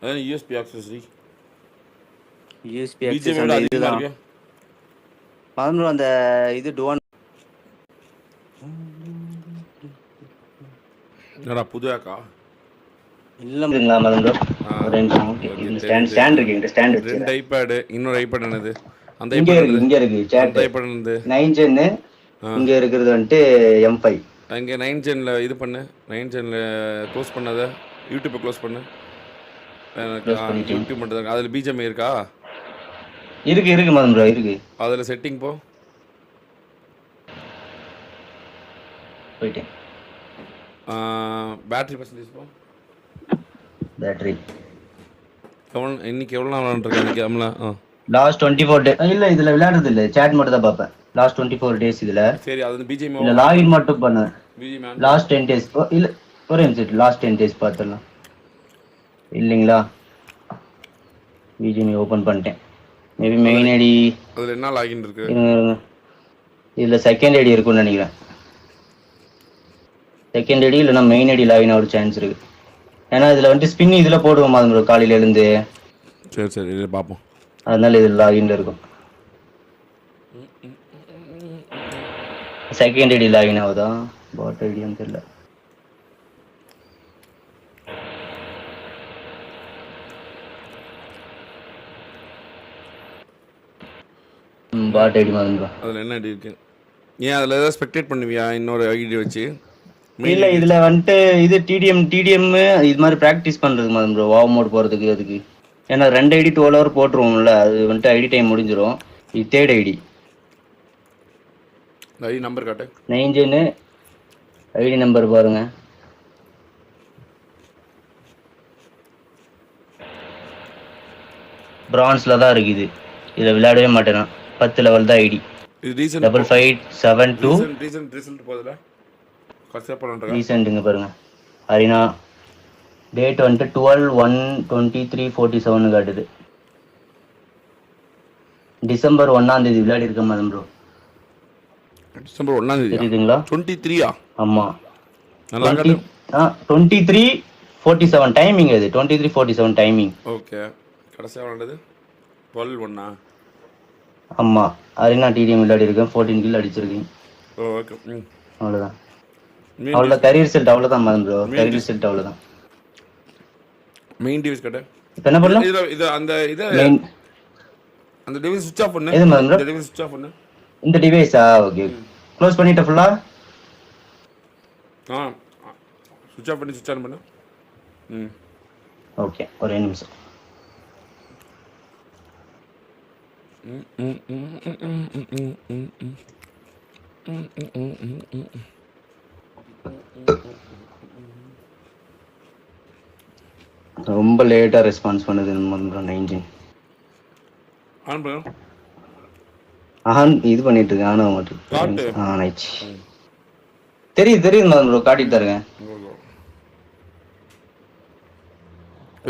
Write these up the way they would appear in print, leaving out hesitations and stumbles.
அதான் USB accessory. USB access BGM அந்த அதிகமாக இதுதான் இருக்கு. மதன் அந்த இது டுவான் என்னடா புது ஆக்கா? இல்லைங்களா மதன் ப்ரோ? ஒரு நிமிஷம். ஓகே, இந்த ஸ்டாண்ட் இருக்கு, இந்த ஸ்டாண்ட் வச்சு 2 ஐபேடு, இன்னொரு ஐபேட் என்னது? அந்த இங்கே ஐபேட் இருக்கு, என்னது? இங்கே இருக்கு அந்த சேட் ஐபேட் என்னது? 9 ஜென். இங்கே இருக்கிறது வந்துட்டு M5. அங்கே 9 ஜென்ல இது பண்ணு, 9 ஜென்ல க்ளோஸ் பண்ணாத, யூடியூப்பை க்ளோஸ் பண்ணு. எனக்கு யூடியூப் மட்டும் தான். அதில் பிஜிஎம் இருக்கா? இருக்கு மதன் ப்ரோ, இருக்கு. அதில் செட்டிங் போ. போயிட்டேன். பேட்டரி பர்சன்டேஜ் போ. பேட்டரி இன்னைக்கு எவ்வளோ நாள் விளாண்டுருக்கேன் கேம்ல? லாஸ்ட் 24 டே இல்லை, இதில் விளையாடுறது இல்லை, சேட் மட்டும் தான் பார்ப்பேன். லாஸ்ட் 24 டேஸ் இதில். சரி, அது பிஜிஎம் இல்லை, லாகின் மட்டும் பண்ணேன். பிஜிஎம் லாஸ்ட் 10 டேஸ் இல்லை, ஒரே நிமிஷம், லாஸ்ட் 10 டேஸ் பார்த்துடலாம். இல்லைங்களா, பிஜிஎம் ஓப்பன் பண்ணிட்டேன். மேபி மெயின் ஐடி அதில் என்ன லாகின் இருக்கு? இதில் செகண்ட் ஐடி இருக்குன்னு நினைக்கிறேன். செகண்ட் ஐடி இல்லைனா மெயின் ஐடி லாகின் ஆக சான்ஸ் இருக்கு. ஏன்னா இதில் வந்துட்டு ஸ்பின் இதில் போடுவோம் மாதிரி காலையில இருந்து. சரி இதை பார்ப்போம். அதனால இதில் லாகின்ல இருக்கும். செகண்ட் ஐடி லாகின் ஆகுதா, பாட் ஐடியான்னு தெரியல. பாட் ஐடி மாதிரி அதில் என்ன ஐடி இருக்கு? ஏன் அதில் ஏதாவது ஸ்பெக்டேட் பண்ணுவியா இன்னொரு ஐடி வச்சு? இல்லை, இதில் வந்துட்டு இது டிடிஎம் இது மாதிரி ப்ராக்டிஸ் பண்ணுறது மாதிரி ப்ரோ, வாவ் மோட் போகிறதுக்கு. அதுக்கு ஏன்னா 2 ஐடி 12 ஹவர் போட்டுருவோம்ல, அது வந்துட்டு ஐடி டைம் முடிஞ்சிடும். இது தேர்ட் ஐடி. ஐடி நம்பர் காட்டு. 9 ஜென்னு ஐடி நம்பர் பாருங்க. பிரான்ஸ்ல தான் இருக்குது. இதில் விளையாடவே மாட்டேனா. 10 லெவல் தான் ஐடி. இது ரீசன்ட் 5572 ரிசல்ட் போகுதுல கரெக்ட்டா பண்றேன். ரீசன்ட்ங்க பாருங்க. அரினா டேட் வந்துட்டு 12/1/23/47 காட்டுது. டிசம்பர் 1ஆம் தேதி விளையாடி இருக்க மாதிரி ப்ரோ. டிசம்பர் 1ஆம் தேதி தெரியுதுங்களா? 23ஆ? ஆமா, நல்லா காட்டு. 23:47 டைமிங். அது 23:47 டைமிங். ஓகே, கடைசியா விளையாண்டது 12/1ஆ? ஆமா, அரினா டிடிஎம் விளையாடி இருக்கேன். 14 கில் அடிச்சிருக்கேன். ஓகே, அவ்வளோதான். அவ்வளோ கரியர் ரிசல்ட் அவ்வளோதான் மதன் ப்ரோ. கரியர் ரிசல்ட் அவ்வளோதான். மெயின் டிவைஸ் காட்டு. இப்போ என்ன பண்ணலாம்? இது அந்த டிவைஸ் சுவிட்ச் ஆஃப் பண்ணு. எது மதன் ப்ரோ? இந்த டிவைஸ் சுவிட்ச் ஆஃப் பண்ணு. இந்த டிவைஸா? ஓகே, க்ளோஸ் பண்ணிட்ட ஃபுல்லா. சுவிட்ச் ஆஃப் பண்ணி சுவிட்ச் ஆன் பண்ணு. ஓகே, ஒரே நிமிஷம். ரொம்ப லேட்டா ரெஸ்பான்ஸ் பண்ணுது நம்ம 9 ஆன் பண்ணு. இது பண்ணிட்டு இருக்கேன். ஆனா மட்டும் காட்டு. ஆனாச்சு. தெரியுது மதன் ப்ரோ, காட்டிட்டு தரேங்க.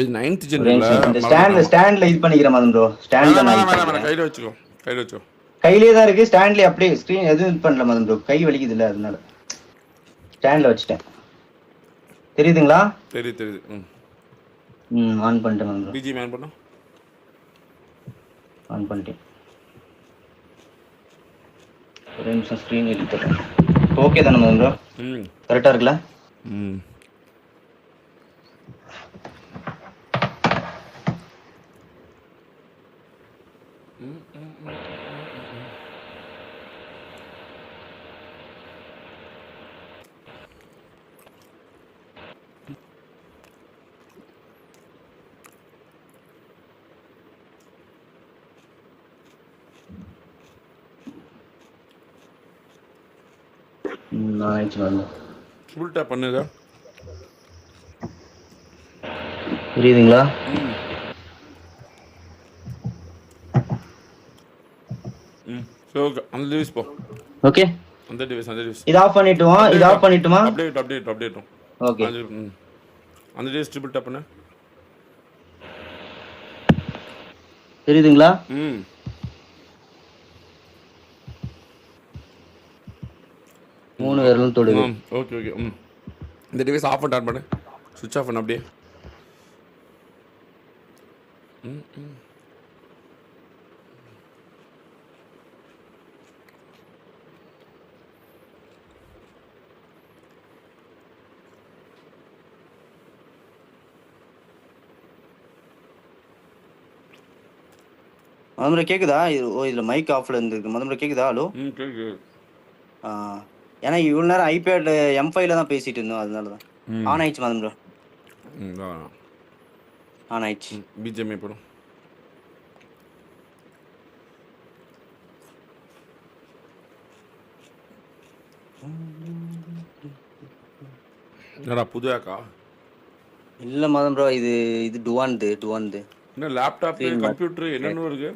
இது 9th ஜென்ல இந்த ஸ்டாண்ட்ல இது பண்ணிக்கிறேன் மதன் ப்ரோ. ஸ்டாண்ட்ல நான் கையில வச்சுக்கோ. கையிலே தான் இருக்கு. ஸ்டாண்ட்லயே அப்படியே ஸ்கிரீன் எதுவும் இது பண்ணல மதன் ப்ரோ. கை வலிக்குது இல்ல, அதனால ஸ்டாண்ட்ல வச்சிட்டேன். தெரியுதுங்களா? தெரியுது. ஆன் பண்ணிட்டேன் மதன் ப்ரோ. பிஜிஎம் ஆன் பண்ணு. ஆன் பண்ணிட்டேன். ஒரு நிமிஷம் ஸ்கிரீன் எடிட் தரேன். ஓகே தானே மதன் ப்ரோ? கரெக்டா இருக்குல்ல? ஃபுல் டேப் பண்ணுங்க. புரியுதுங்களா? அந்த டிவைஸ் போ. ஓகே, அந்த டிவைஸ் இது ஆஃப் பண்ணிட்டுமா? அப்டேட். ஓகே, அந்த டிவைஸ் ட்ரிபிள் டேப் பண்ணு. தெரியுதுங்களா? 3 விரலும் தொடுது. ஓகே. இந்த டிவைஸ் ஆஃப் பண்ணி ஆன் பண்ணு. சுவிட்ச் ஆஃப் பண்ணு அப்படியே. ம் ம் மதம் கேக்குதா? இதுல மைக் ஆஃப்ல இருந்திருக்கு. மதம் கேக்குதா? ஹலோ. ம் கேக்கு ஆ, ஏன்னா இவ்வளவு நேரம் ஐபேட்ல M5ல தான் பேசிட்டு இருந்தோம், அதனாலதான். ம் ஆன் ஆயிடுச்சு மதம் ப்ரோ. ம் ஆன் ஆயிடுச்சு. பிஜிஎம்ஐ போடும். என்னடா புது ஆக்கா? இல்ல மதம் ப்ரோ, இது இது டுவான்து. என்ன லேப்டாப்பு ஸ்க்ரீன் கம்ப்யூட்டரு என்னென்ன இருக்கு?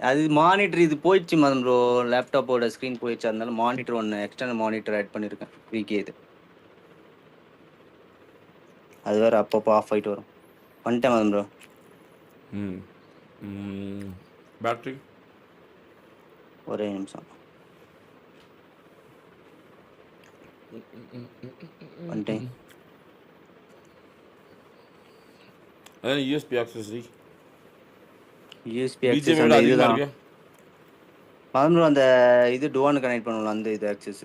அது மானிட்டர் இது போயிடுச்சு மதம் ப்ரோ. லேப்டாப்போட ஸ்க்ரீன் போயிடுச்சு, அதனால மானிட்டர் ஒன்று எக்ஸ்டர்னல் மானிட்டர் ஆட் பண்ணியிருக்கேன். வீக்கே இது அது வேற அப்பப்போ ஆஃப் ஆயிட்டு வரும். வந்துட்டேன் மதம் ப்ரோ. ம் ம் பேட்ரி ஒரே நிமிஷம் வந்துட்டேன். அதான் USB accessory USB access BGMI விட அந்த அதிகமாக இதுதான் இருக்கு. மதம் ப்ரோ. அந்த இது டுவான் கனெக்ட் பண்ணலாம், அந்த இது ஆக்சஸ்.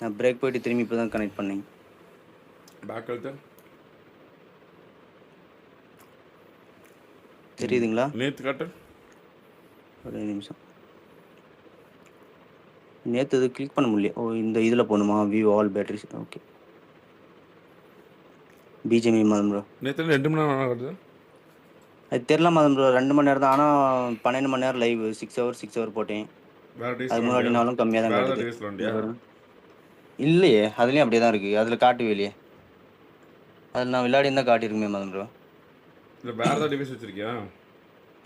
நான் பிரேக் போயிட்டு திரும்பி இப்போ தான் கனெக்ட் பண்ணேன். பேக் எழுத்து தெரியுதுங்களா? நேற்று காட்டு. ஒரே நிமிஷம். நேற்று இது கிளிக் பண்ண முடியல. ஓ, இந்த இதில் போகணுமா? View all batteries. Okay. BGMI மதம் ப்ரோ. நேற்று 2 மணி நேரம் காட்டுது. அது தெரில மதம் ப்ரோ. 2 மணி நேரம் தான், ஆனால் 12 மணி நேரம் லைவ். 6 ஹவர் போட்டேன். வேறு அது டேஸில் முன்னாடி வண்டியா? நாளும் கம்மியாக தான் வேறு ஏதாவது காட்டுது. டேஸில் வண்டியா? இல்லையே, அதுலேயும் அப்படியே தான் இருக்குது. அதில் காட்டுவே இல்லையே. அதில் நான் விளையாடி இருந்தால் காட்டியிருக்குமே மதம் ப்ரோ. இல்லை வேறு ஏதாவது டிவைஸ் வச்சுருக்கியா?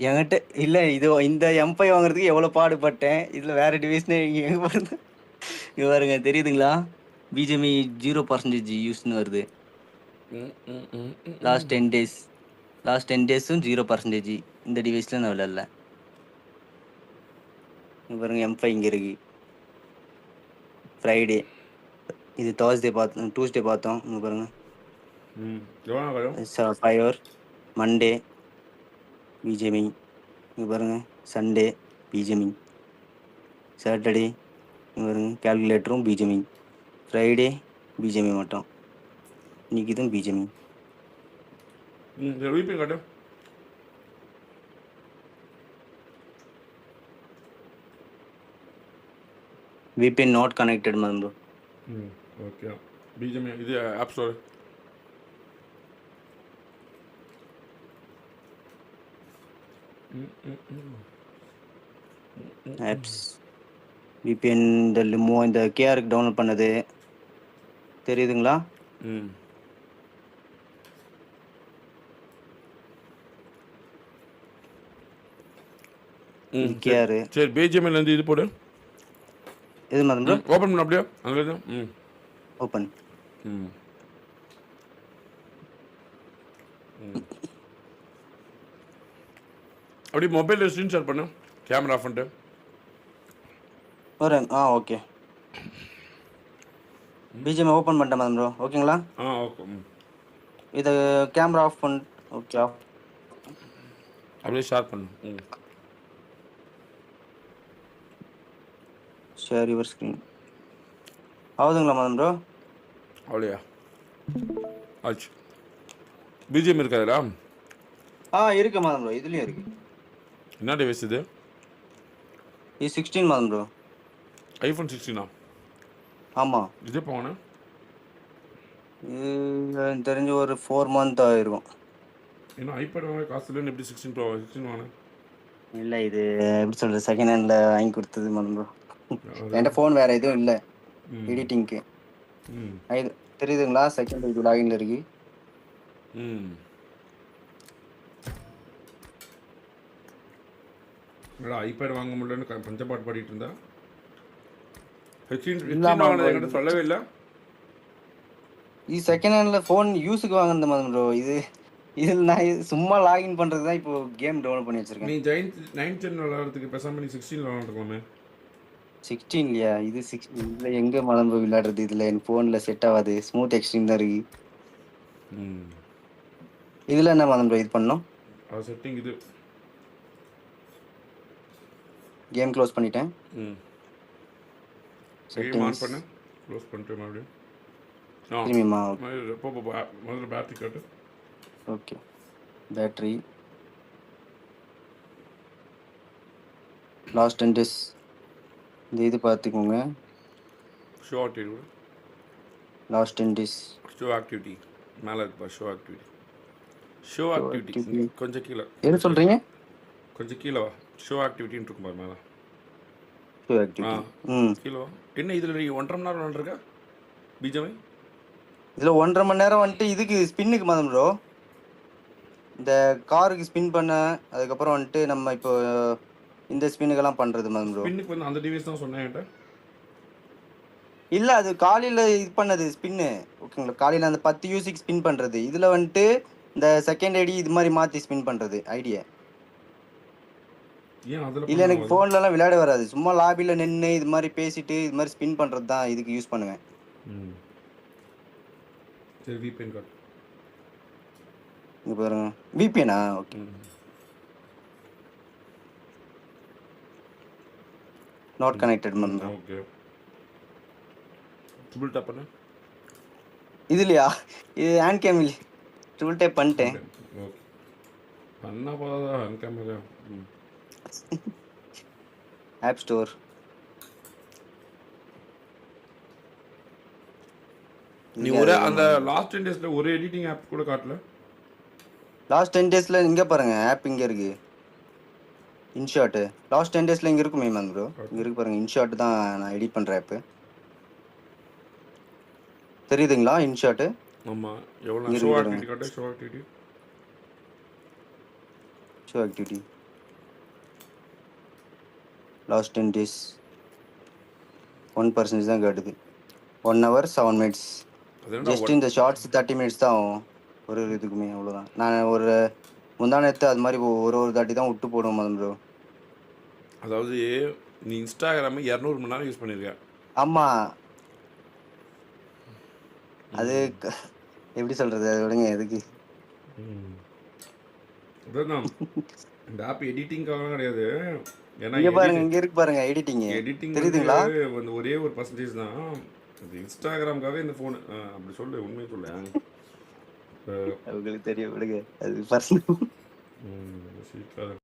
என்கிட்ட இல்லை. இது இந்த M5 வாங்குறதுக்கு எவ்வளோ பாடுபட்டேன். இதில் வேறு டிவைஸ்னு எங்கே பாருங்க. இங்கே பாருங்க, தெரியுதுங்களா? பிஜிஎம்ஐ 0% யூஸ்னு வருது. ம் ம் ம் ம் லாஸ்ட் 10 டேஸ். லாஸ்ட் 10 டேஸும் 0% இந்த டிவைஸில் நான் விளையாடல. இங்கே பாருங்க, M5 இங்கே இருக்கு. ஃப்ரைடே, இது டூஸ்டே பார்த்தோம். இங்கே பாருங்க, ம் எவ்வளோ வரும்? 5 ஹவர். Monday BGMI. இங்கே பாருங்க, சண்டே பிஜிஎம்ஐ. சாட்டர்டே இங்கே பாருங்க, கேல்குலேட்டரும் பிஜிஎம்ஐ. ஃப்ரைடே பிஜிஎம்ஐ மட்டும். இன்னைக்கு இதுவும் பிஜிஎம்ஐ. ம் விபி காட்டு. VPN நாட் கனெக்டட் மதம் ப்ரோ. ம் ஓகே. பிஜிஎம்ஐ இது ஆப் ஸ்டோர். ஆப்ஸ் VPN இந்த லிமோ இந்த கேஆருக்கு டவுன்லோட் பண்ணது தெரியுதுங்களா? ம் ம் கேஆரு. சரி பிஜிஎம்ஐலேருந்து இது போடு. எது மதம் ப்ரோ? ஓப்பன் பண்ண அப்படியே அங்கே. ம் ஓப்பன். ம் அப்படியே மொபைலில் ஸ்க்ரீன் ஷேர் பண்ணு, கேமரா ஆஃப் பண்ணிட்டு. ஓகே. பிஜிஎம் ஓப்பன் பண்ணிட்டேன் மதம் ப்ரோ. ஓகேங்களா? ஓகே. ம் இது கேமரா ஆஃப் பண்ண. Okay, off. அப்படியே ஷேர் பண்ணு. ம் ஷேர் யுவர் ஸ்க்ரீன். ஆகுதுங்களா மதம் ப்ரோ? அவ்வளோயா? ஆச்சு. பிஜிஎம் இருக்காதுடா? இருக்கு மதம் ப்ரோ, இதுலேயும் இருக்கு. என்ன டிவைஸ் இது? இது 16 மதம் ப்ரோ. ஐஃபோன் 16ஆ? ஆமாம். இதே போங்கண்ணா. இது எனக்கு தெரிஞ்சு ஒரு 4 மந்த் ஆகிருக்கும். இன்னும் ஐபேட் வாங்க காசு இல்லைன்னு எப்படி 16 வாங்க? இல்லை, இது எப்படி சொல்கிறது, செகண்ட் ஹேண்டில் வாங்கி கொடுத்தது மதம் ப்ரோ. என்கிட்ட ஃபோன் வேறு எதுவும் இல்லை எடிட்டிங்க்கு. ம் இது தெரியுதுங்களா? செகண்ட் இது லாகின்ல இருக்கு. ம் இல்லை ஐபேட் வாங்க முடியலன்னு பஞ்சப்பாட்டு பாடிட்டு இருந்தா. வாங்கினது என்கிட்ட சொல்லவே இல்லை. இது செகண்ட் ஹேண்டில் ஃபோன் யூஸுக்கு வாங்கினது மதம் ப்ரோ. இதில் நான் சும்மா லாகின் பண்ணுறது தான். இப்போ கேம் டவுன்லோட் பண்ணி வச்சுருக்கேன். நீ 9th விளாட்றதுக்கு பேசாமல் நீ 16 விளாண்டுக்கலாமே. 16 இல்லையா? இது 16 இதில் எங்கே மதம் ப்ரோ விளையாடுறது? இதில் என் ஃபோனில் செட் ஆகாது. ஸ்மூத் எக்ஸ்ட்ரீம் தான் இருக்குது. ம் இதில் என்ன மாதம் ப்ரோ இது பண்ணோம்? அது செட்டிங் இது. கேம் க்ளோஸ் பண்ணிட்டேன். ம் கேம் ஆன் செட்டிங்ஸ் பண்ணு, க்ளோஸ் பண்ணிட்டு மறுபடியும். திரும்பியுமா? முதல்ல பேட்டரி காட்டு. ஓகே, பேட்ரி லாஸ்ட் 10 days இந்த இது பார்த்துக்கோங்க. Show activity, last 10 days show activity மேலே இருக்குப்பா. Show activity, show activity activity. கொஞ்சம் கீழே, எது சொல்கிறீங்க? கொஞ்சம் கீழே வா. ஷோ ஆக்டிவிட்டின்னு இருக்கும் பாரு மேலே. Show activity. ம் கீழே வா. என்ன இதில் நீ 1.5 மணி நேரம் விளாண்டுருக்கா பிஜிஎம்ஐ? இதில் 1.5 மணி நேரம் வந்துட்டு இதுக்கு ஸ்பின்னுக்கு மாதம் ப்ரோ. இந்த காருக்கு ஸ்பின் பண்ண, அதுக்கப்புறம் வந்துட்டு நம்ம இப்போ இந்த ஸ்பின்னுக்கெல்லாம் பண்ணுறது மாதம் ப்ரோ. ஸ்பின்னுக்கு வந்து அந்த டிவைஸ் தான் சொன்னேன் என்கிட்ட. இல்லை, அது காலையில் இது பண்ணது ஸ்பின்னு. ஓகேங்களா, காலையில் அந்த 10 யூசிக்கு ஸ்பின் பண்ணுறது. இதில் வந்துட்டு இந்த செகண்ட் ஐடி இது மாதிரி மாற்றி ஸ்பின் பண்ணுறது ஐடியா. ஏன் அதில் இல்லை, எனக்கு ஃபோன்லலாம் விளையாட வராது. சும்மா லாபியில் நின்று இது மாதிரி பேசிட்டு இது மாதிரி ஸ்பின் பண்ணுறது தான் இதுக்கு யூஸ் பண்ணுவேன். ம் சரி, விபிஎன் கார்டு. இங்கே பாருங்க, விபிஎனா? ஓகே, நாட் கனெக்டட் பண்ணுறோம். ஓகே, ட்ரிபிள் டேப் பண்ணு. இதுலையா? இது ஹேண்ட் கேம் இல்லை, ட்ரிபிள் டேப் பண்ணிட்டேன். ஓகே, பண்ணா போதா ஹேண்ட் கேமரா. App store. நீ ஒரு அந்த லாஸ்ட் 10 டேஸில் ஒரு எடிட்டிங் ஆப் கூட காட்டல. லாஸ்ட் 10 daysல இங்கே பாருங்க, ஆப் இங்கே இருக்கு. இன்ஷாட்டு லாஸ்ட் 10 daysல இங்கே இருக்குமே மேம் ப்ரோ. இங்கே இருக்கு பாருங்க, இன்ஷாட் தான் நான் எடிட் பண்ணுற ஆப்பு. தெரியுதுங்களா இன்ஷாட்டு? ஆமாம், எவ்வளோ ஷோ ஆக்டிவிட்டி காட்டு. Show activity, show activity last 10 days 1% தான் காட்டுது. 1 hour 7 minutes. ஜஸ்ட் இந்த ஷார்ட்ஸ் 30 minutes தான் ஆகும் ஒரு இதுக்குமே, அவ்வளோதான். நான் ஒரு முந்தானத்து அது மாதிரி ஒரு தாட்டி தான் விட்டு போடுவோம் மேடம் ப்ரோ. அதாவது நீ இன்ஸ்டாகிராம் 200 மணி நேரம் யூஸ் பண்ணியிருக்க. ஆமாம், அது எப்படி சொல்கிறது, அது விடுங்க எதுக்கு. அதான் இந்த ஆப் எடிட்டிங்காக கிடையாது. ஏன்னா இங்கே பாருங்க, இங்கே இருக்கு பாருங்க எடிட்டிங். எடிட்டிங் தெரியுதுங்களா? வந்து ஒரே ஒரு பர்சன்டேஜ் தான். அது இன்ஸ்டாகிராமுக்காக இந்த ஃபோனு அப்படி சொல்லு, உண்மையை சொல்லு. உங்களுக்கு தெரியும், விடுங்க, அது பர்சனல்.